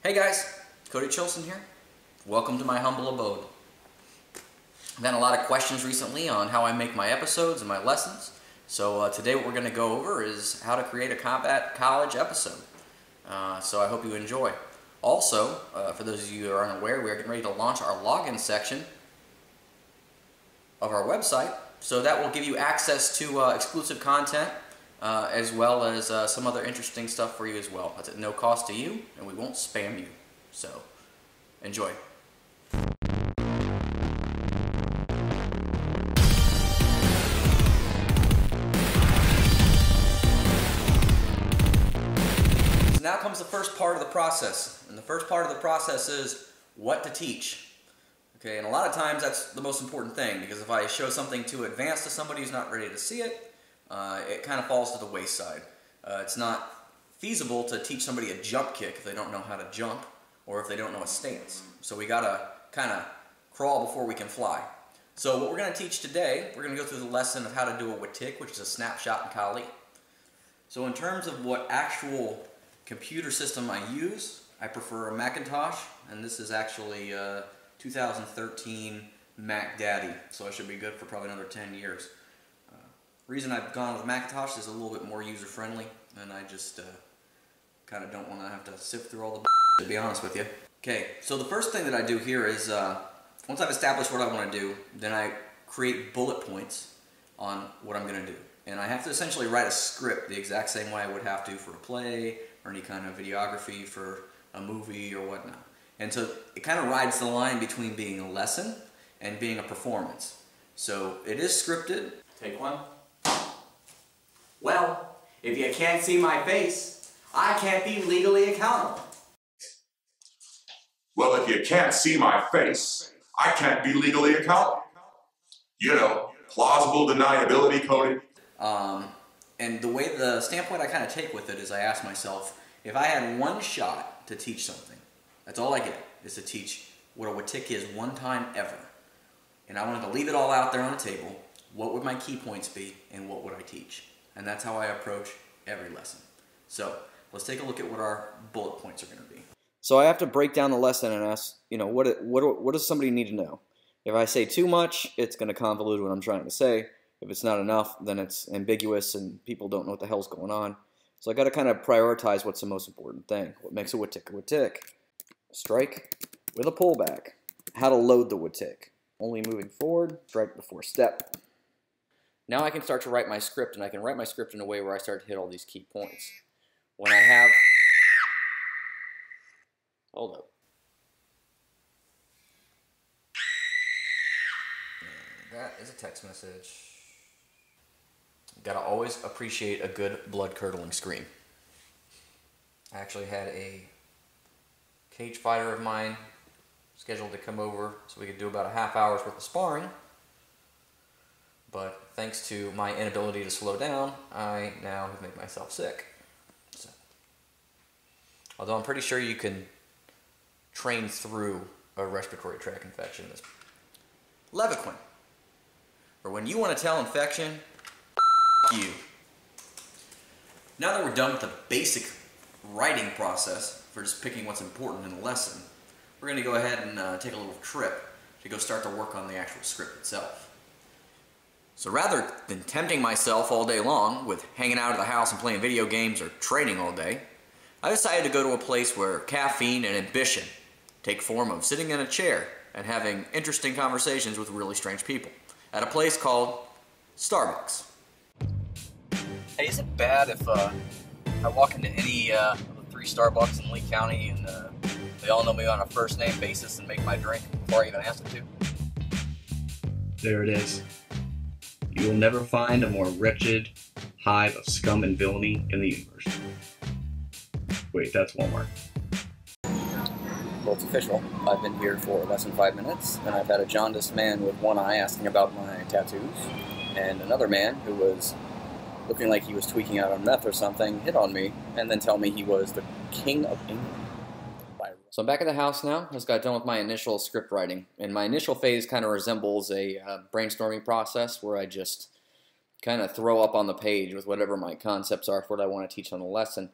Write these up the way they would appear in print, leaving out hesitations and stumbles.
Hey guys, Cody Chilson here. Welcome to my humble abode. I've had a lot of questions recently on how I make my episodes and my lessons. So today what we're going to go over is how to create a combat college episode. So I hope you enjoy. Also, for those of you who are unaware, we are getting ready to launch our login section of our website. So that will give you access to exclusive content as well as some other interesting stuff for you as well. That's at no cost to you, and we won't spam you. So, enjoy. So now comes the first part of the process. And the first part of the process is what to teach. Okay, and a lot of times that's the most important thing, because if I show something too advanced to somebody who's not ready to see it, it kind of falls to the wayside. It's not feasible to teach somebody a jump kick if they don't know how to jump or if they don't know a stance. So we gotta kind of crawl before we can fly. So what we're going to teach today, we're going to go through the lesson of how to do a WTIC, which is a snapshot in Kali. So in terms of what actual computer system I use, I prefer a Macintosh, and this is actually 2013 Mac Daddy, so I should be good for probably another 10 years. The reason I've gone with Macintosh is a little bit more user-friendly, and I just kind of don't want to have to sift through all the to be honest with you. Okay, so the first thing that I do here is, once I've established what I want to do, then I create bullet points on what I'm going to do. And I have to essentially write a script the exact same way I would have to for a play, or any kind of videography for a movie or whatnot. And so it kind of rides the line between being a lesson and being a performance. So it is scripted. Take one. Well, if you can't see my face, I can't be legally accountable. Well, if you can't see my face, I can't be legally accountable. You know, plausible deniability, Cody. And the way, the standpoint I kind of take with it is I ask myself, if I had one shot to teach something, that's all I get, is to teach what a WTIC is one time ever. And I wanted to leave it all out there on the table. What would my key points be, and what would I teach? And that's how I approach every lesson. So let's take a look at what our bullet points are going to be. So I have to break down the lesson and ask, you know, what does somebody need to know? If I say too much, it's going to convolute what I'm trying to say. If it's not enough, then it's ambiguous and people don't know what the hell's going on. So I got to kind of prioritize what's the most important thing. What makes a WTIC a WTIC? Strike with a pullback. How to load the WTIC. Only moving forward, strike before step. Now I can start to write my script, and I can write my script in a way where I start to hit all these key points. When I have... Hold up. That is a text message. Gotta always appreciate a good blood-curdling scream. I actually had a cage fighter of mine scheduled to come over so we could do about a half hour's worth of sparring. But thanks to my inability to slow down, I now have made myself sick. So, although I'm pretty sure you can train through a respiratory tract infection. Levaquin, or when you want to tell infection, you. Now that we're done with the basic writing process for just picking what's important in the lesson, we're going to go ahead and take a little trip to go start to work on the actual script itself. So rather than tempting myself all day long with hanging out of the house and playing video games or training all day, I decided to go to a place where caffeine and ambition take form of sitting in a chair and having interesting conversations with really strange people at a place called Starbucks. Hey, is it bad if I walk into any of the 3 Starbucks in Lee County and they all know me on a first name basis and make my drink before I even ask them to? There it is. You will never find a more wretched hive of scum and villainy in the universe. Wait, that's Walmart. Well, it's official. I've been here for less than 5 minutes, and I've had a jaundiced man with one eye asking about my tattoos, and another man who was looking like he was tweaking out on meth or something hit on me, and then tell me he was the King of England. So I'm back at the house now. I just got done with my initial script writing, and my initial phase kind of resembles a brainstorming process where I just kind of throw up on the page with whatever my concepts are for what I want to teach on the lesson.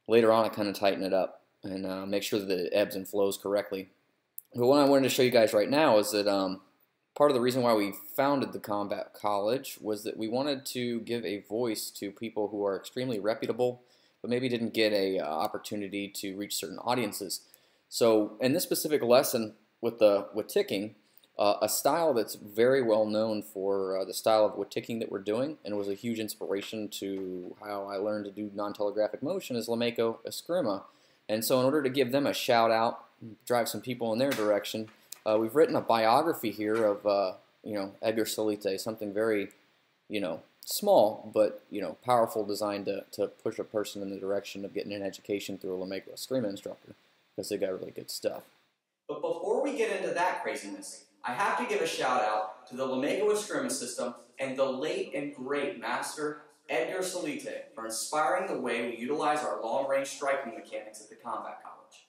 Later on, I kind of tighten it up. and make sure that it ebbs and flows correctly. But what I wanted to show you guys right now is that part of the reason why we founded the Combat College was that we wanted to give a voice to people who are extremely reputable, but maybe didn't get a opportunity to reach certain audiences. So in this specific lesson with ticking, a style that's very well known for the style of wood ticking that we're doing, and was a huge inspiration to how I learned to do non-telegraphic motion, is Lameko Eskrima. And so in order to give them a shout out, drive some people in their direction, we've written a biography here of Edgar Salite, something very small but powerful, designed to push a person in the direction of getting an education through a Lameko Eskrima instructor, because they got really good stuff. But before we get into that craziness, I have to give a shout out to the Lameko Eskrima system and the late and great master Edgar Salite for inspiring the way we utilize our long-range striking mechanics at the Combat College.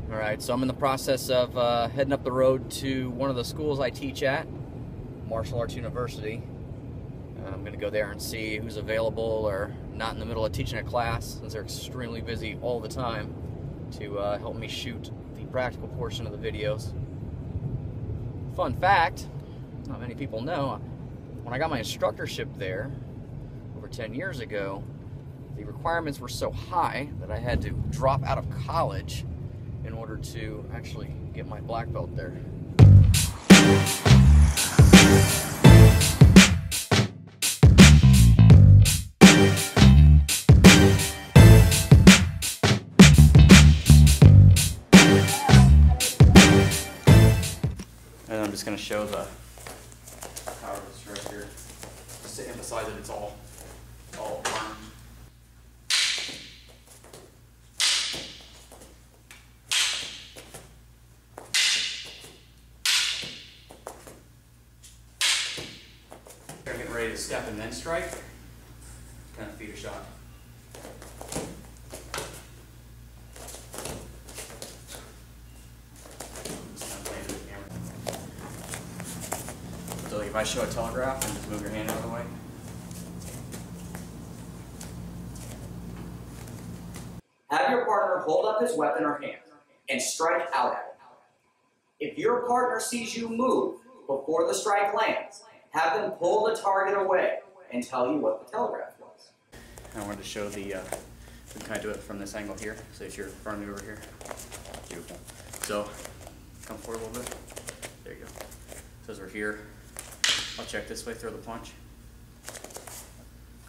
Alright, so I'm in the process of heading up the road to one of the schools I teach at, Martial Arts University. I'm going to go there and see who's available or not in the middle of teaching a class, since they're extremely busy all the time, to help me shoot the practical portion of the videos. Fun fact, not many people know, when I got my instructorship there over 10 years ago, the requirements were so high that I had to drop out of college in order to actually get my black belt there. And I'm just going to show the power of the strike here, just to emphasize that it's all armed. They're getting ready to step and then strike, kind of feed a shot. So if I show a telegraph and just move your hand out of the way. Have your partner hold up his weapon or hand and strike out at it. If your partner sees you move before the strike lands, have them pull the target away and tell you what the telegraph was. I wanted to show we can kind of do it from this angle here. So if you're in front of me over here. Beautiful. So come forward a little bit. There you go. So as we're here, I'll check this way, throw the punch.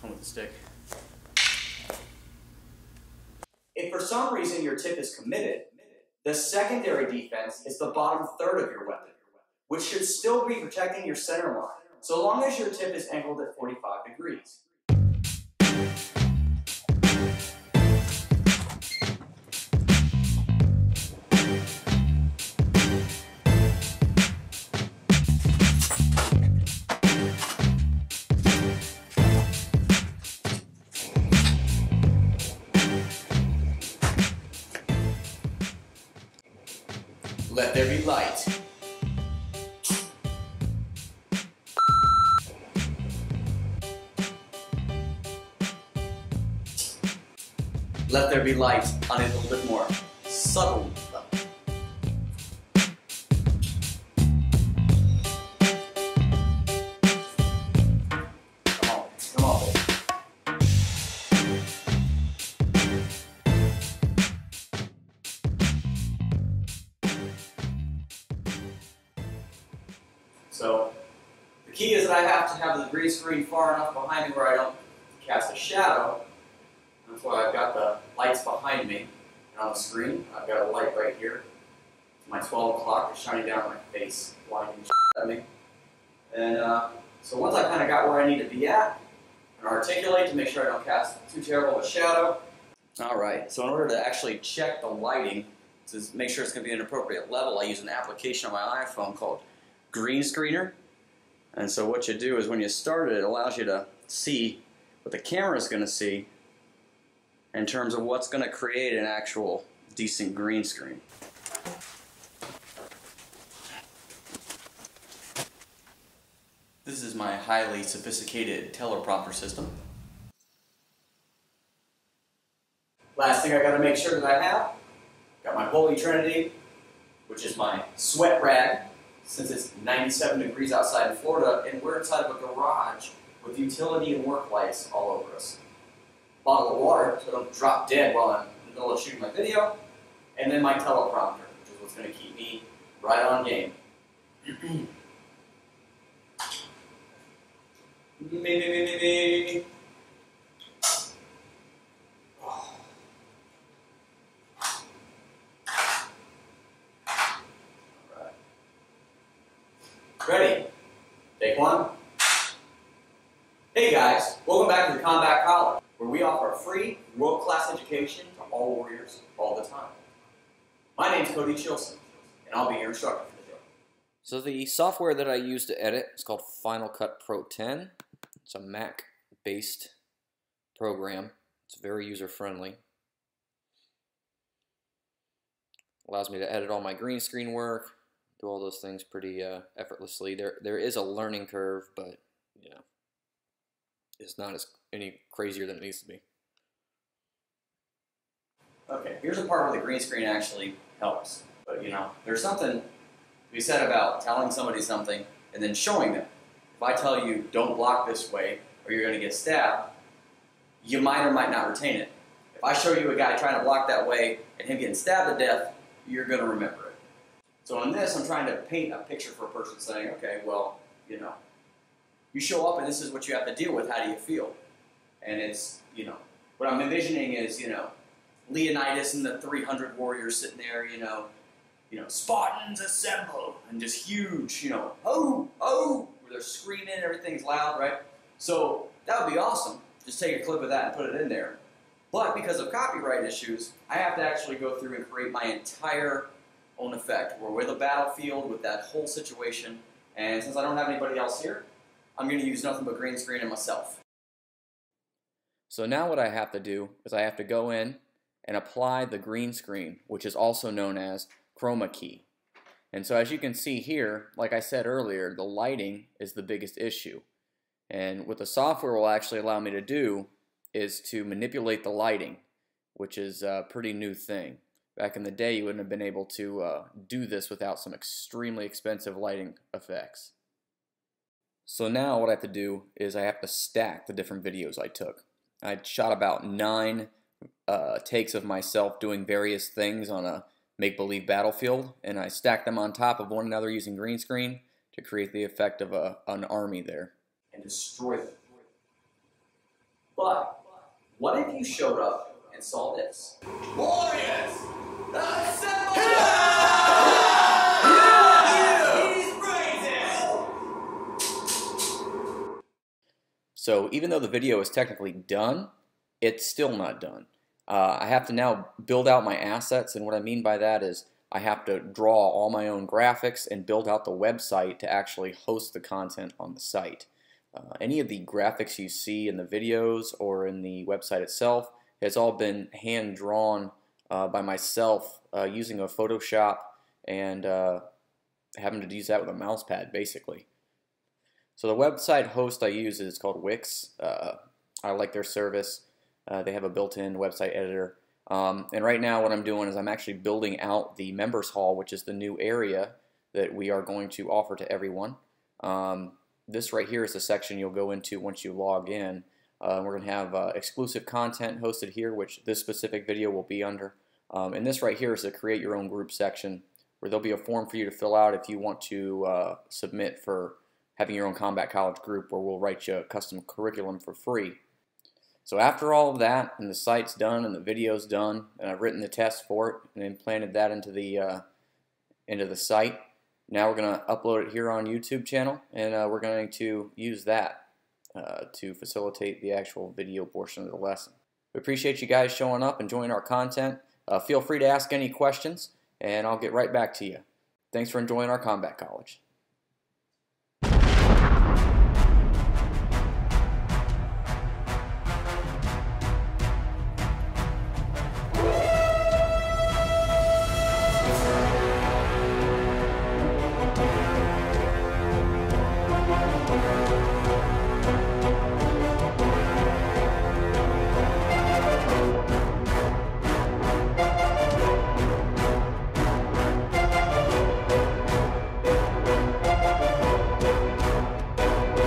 Come with the stick. If for some reason your tip is committed, the secondary defense is the bottom third of your weapon, which should still be protecting your center line, so long as your tip is angled at 45 degrees. Let there be light. Let there be light on a little bit more subtle level. Come on. So, the key is that I have to have the green screen far enough behind me where I don't cast a shadow. That's why I've got the lights behind me. And on the screen, I've got a light right here. My 12 o'clock is shining down on my face, blinding at me. And so once I kind of got where I need to be at, and articulate to make sure I don't cast too terrible of a shadow. Alright, so in order to actually check the lighting, to make sure it's going to be an appropriate level, I use an application on my iPhone called Green Screener. And so what you do is when you start it, it allows you to see what the camera is going to see in terms of what's going to create an actual decent green screen. This is my highly sophisticated teleprompter system. Last thing I gotta make sure that I have, got my Holy Trinity, which is my sweat rag, since it's 97 degrees outside in Florida, and we're inside of a garage with utility and work lights all over us. Bottle of water, so I don't drop dead while I'm in the middle of shooting my video, and then my teleprompter, which is what's gonna keep me right on game. Me. Ready? Take one. Hey guys, welcome back to the Combat College, where we offer a free, world-class education to all warriors all the time. My name's Cody Chilson, and I'll be your instructor for the day. So the software that I use to edit is called Final Cut Pro 10. It's a Mac-based program. It's very user-friendly. Allows me to edit all my green screen work, do all those things pretty effortlessly. There is a learning curve, but yeah, it's not any crazier than it needs to be. Okay, here's a part where the green screen actually helps. But you know, there's something to be said about telling somebody something and then showing them. If I tell you, don't block this way or you're going to get stabbed, you might or might not retain it. If I show you a guy trying to block that way and him getting stabbed to death, you're going to remember it. So in this, I'm trying to paint a picture for a person saying, okay, well, you know, you show up and this is what you have to deal with. How do you feel? And it's, you know, what I'm envisioning is, you know, Leonidas and the 300 warriors sitting there, you know, Spartans assemble, and just huge, you know, oh, where they're screaming, everything's loud, right? So that would be awesome. Just take a clip of that and put it in there. But because of copyright issues, I have to actually go through and create my entire own effect. We're with a battlefield with that whole situation, and since I don't have anybody else here, I'm going to use nothing but green screen and myself. So now what I have to do is I have to go in and apply the green screen, which is also known as chroma key. And so as you can see here, like I said earlier, the lighting is the biggest issue. And what the software will actually allow me to do is to manipulate the lighting, which is a pretty new thing. Back in the day, you wouldn't have been able to do this without some extremely expensive lighting effects. So now what I have to do is I have to stack the different videos I took. I shot about 9 takes of myself doing various things on a make-believe battlefield, and I stacked them on top of one another using green screen to create the effect of an army there. And destroy them. But what if you showed up and saw this? Warriors! Assemble! So even though the video is technically done, it's still not done. I have to now build out my assets, and what I mean by that is I have to draw all my own graphics and build out the website to actually host the content on the site. Any of the graphics you see in the videos or in the website itself has all been hand-drawn by myself using a Photoshop and having to use that with a mouse pad, basically. So the website host I use is called Wix. I like their service. They have a built-in website editor. And right now what I'm doing is I'm actually building out the members hall, which is the new area that we are going to offer to everyone. This right here is the section you'll go into once you log in. We're going to have exclusive content hosted here, which this specific video will be under. And this right here is the create your own group section, where there'll be a form for you to fill out if you want to submit for having your own combat college group, where we'll write you a custom curriculum for free. So after all of that, and the site's done, and the video's done, and I've written the test for it, and implanted that into the site, now we're going to upload it here on YouTube channel, and we're going to use that to facilitate the actual video portion of the lesson. We appreciate you guys showing up and joining our content. Feel free to ask any questions, and I'll get right back to you. Thanks for enjoying our combat college.